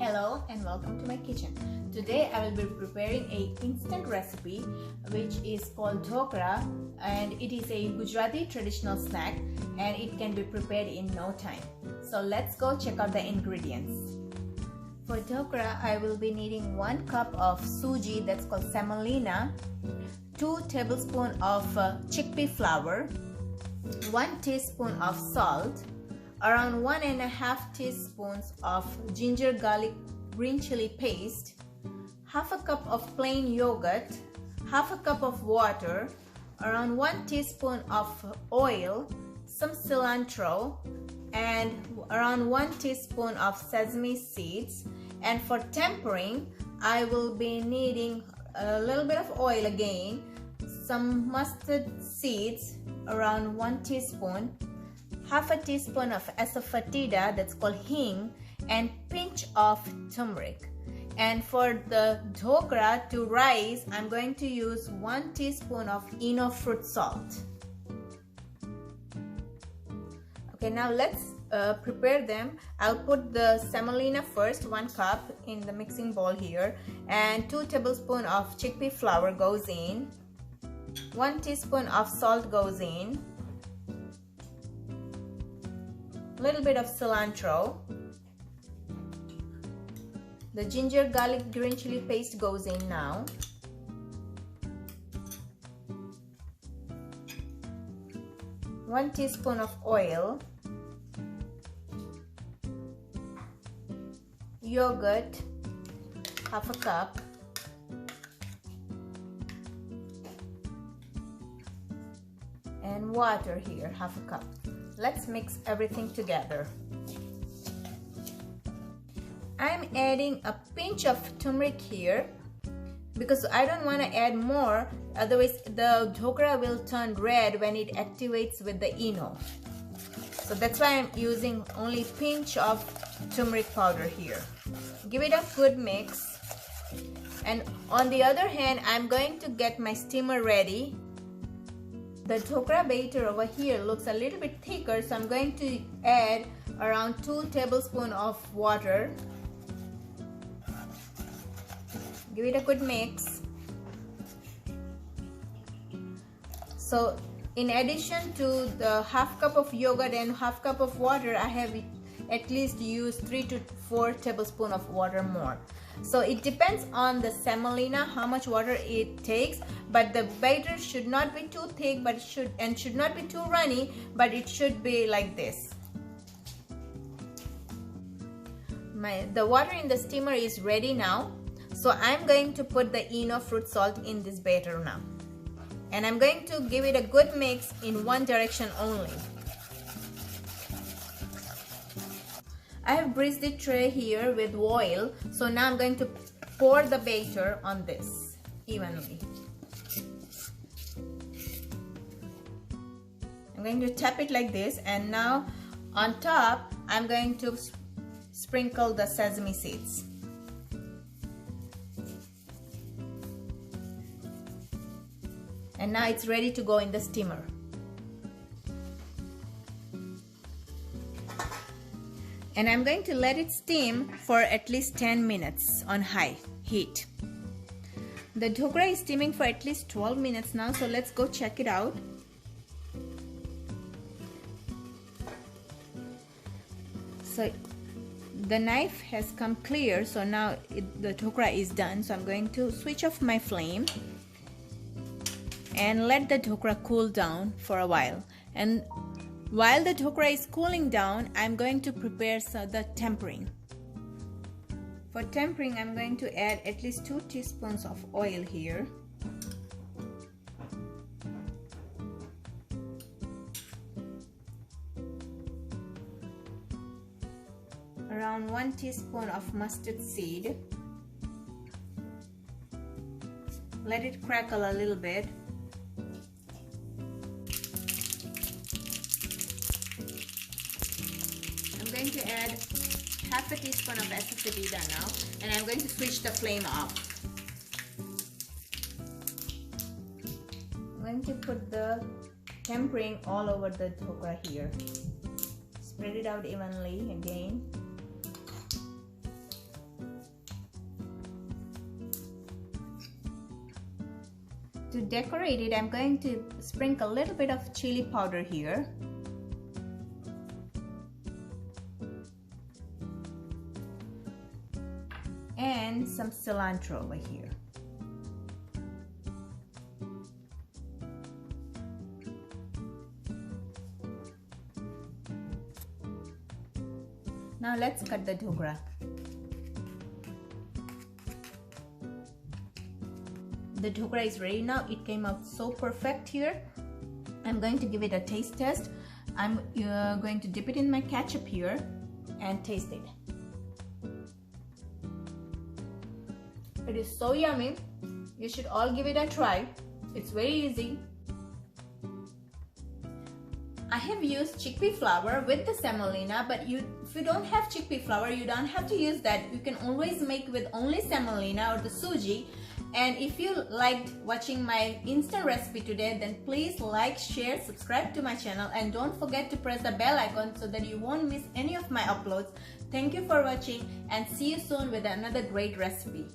Hello and welcome to my kitchen. Today I will be preparing a instant recipe which is called Dhokla, and it is a Gujarati traditional snack and it can be prepared in no time. So let's go check out the ingredients. For Dhokla I will be needing 1 cup of Suji, that's called semolina, 2 tablespoons of chickpea flour, 1 teaspoon of salt, around 1.5 teaspoons of ginger garlic green chili paste, half a cup of plain yogurt, half a cup of water, around 1 teaspoon of oil, some cilantro, and around 1 teaspoon of sesame seeds. And for tempering, I will be needing a little bit of oil again, some mustard seeds, around 1 teaspoon, half a teaspoon of asafoetida, that's called hing, and pinch of turmeric. And for the dhokla to rise, I'm going to use 1 teaspoon of fruit salt. Okay, now let's prepare them. I'll put the semolina first, 1 cup in the mixing bowl here, and 2 tablespoons of chickpea flour goes in, 1 teaspoon of salt goes in, little bit of cilantro, the ginger garlic green chili paste goes in now, one teaspoon of oil, yogurt, half a cup, and water here, half a cup. Let's mix everything together. I'm adding a pinch of turmeric here because I don't want to add more, otherwise the dhokla will turn red when it activates with the eno. So that's why I'm using only pinch of turmeric powder here. Give it a good mix. And on the other hand, I'm going to get my steamer ready. The dhokla batter over here looks a little bit thicker, so I'm going to add around 2 tablespoons of water. Give it a good mix. So in addition to the half cup of yogurt and half cup of water, I have at least used 3 to 4 tablespoons of water more. So it depends on the semolina how much water it takes, but the batter should not be too thick, but should not be too runny, but it should be like this. The water in the steamer is ready now, so I'm going to put the fruit salt in this batter now, and I'm going to give it a good mix in one direction only. I have greased the tray here with oil, so now I'm going to pour the batter on this evenly. I'm going to tap it like this, and now on top I'm going to sprinkle the sesame seeds. And now it's ready to go in the steamer. And I'm going to let it steam for at least 10 minutes on high heat. The dhokla is steaming for at least 12 minutes now, so let's go check it out. So the knife has come clear, so now the dhokla is done. So I'm going to switch off my flame and let the dhokla cool down for a while. And while the dhokla is cooling down, I'm going to prepare the tempering. For tempering, I'm going to add at least 2 teaspoons of oil here. Around 1 teaspoon of mustard seed. Let it crackle a little bit. I'm going to add half a teaspoon of asafoetida now, and I'm going to switch the flame off. I'm going to put the tempering all over the dhokla here. Spread it out evenly again. To decorate it, I'm going to sprinkle a little bit of chili powder here. And some cilantro over here. Now let's cut the dhokla. The dhokla is ready now. It came out so perfect here. I'm going to give it a taste test. I'm going to dip it in my ketchup here and taste it. It is so yummy. You should all give it a try. It's very easy. I have used chickpea flour with the semolina, but if you don't have chickpea flour, you don't have to use that. You can always make with only semolina or the Suji. And if you liked watching my instant recipe today, then please like, share, subscribe to my channel, and don't forget to press the bell icon so that you won't miss any of my uploads. Thank you for watching and see you soon with another great recipe.